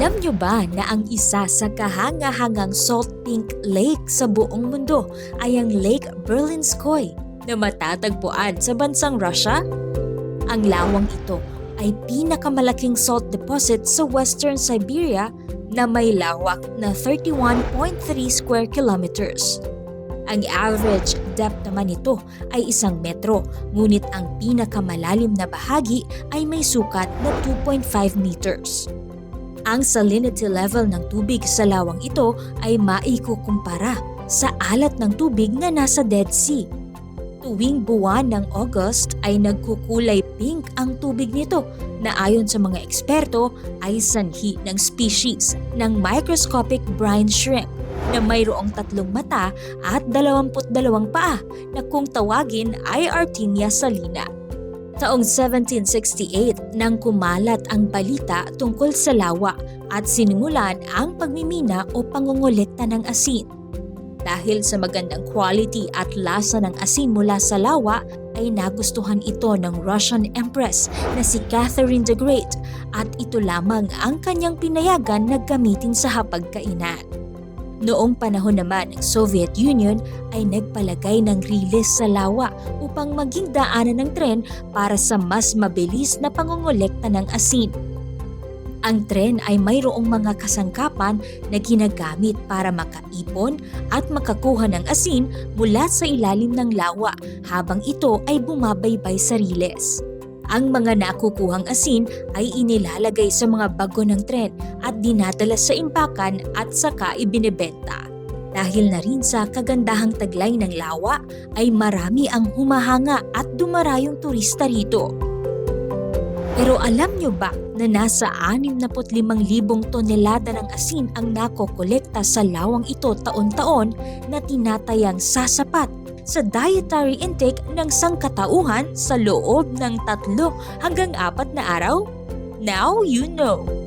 Alam nyo ba na ang isa sa kahanga-hangang salt pink lake sa buong mundo ay ang Lake Berlinskoy na matatagpuan sa bansang Russia? Ang lawang ito ay pinakamalaking salt deposit sa Western Siberia na may lawak na 31.3 square kilometers. Ang average depth naman nito ay 1 metro, ngunit ang pinakamalalim na bahagi ay may sukat na 2.5 meters. Ang salinity level ng tubig sa lawang ito ay maikukumpara sa alat ng tubig na nasa Dead Sea. Tuwing buwan ng August ay nagkukulay pink ang tubig nito na ayon sa mga eksperto ay sanhi ng species ng microscopic brine shrimp na mayroong 3 mata at 22 paa na kung tawagin ay Artemia salina. Taong 1768 nang kumalat ang balita tungkol sa lawa at sinimulan ang pagmimina o pangongolekta ng asin. Dahil sa magandang quality at lasa ng asin mula sa lawa ay nagustuhan ito ng Russian Empress na si Catherine the Great at ito lamang ang kanyang pinayagan na gamitin sa hapagkainan. Noong panahon naman ng Soviet Union ay nagpalagay ng riles sa lawa upang maging daanan ng tren para sa mas mabilis na pangongolekta ng asin. Ang tren ay mayroong mga kasangkapan na ginagamit para makaipon at makakuha ng asin mula sa ilalim ng lawa habang ito ay bumabaybay sa riles. Ang mga nakukuhang asin ay inilalagay sa mga bago ng tren at dinadala sa impakan at saka ibinebenta. Dahil na rin sa kagandahang taglay ng lawa ay marami ang humahanga at dumarayong turista rito. Pero alam nyo ba na nasa 65,000 tonelada ng asin ang nakokolekta sa lawang ito taon-taon na tinatayang sasapat sa dietary intake ng sangkatauhan sa loob ng 3 hanggang 4 na araw? Now you know!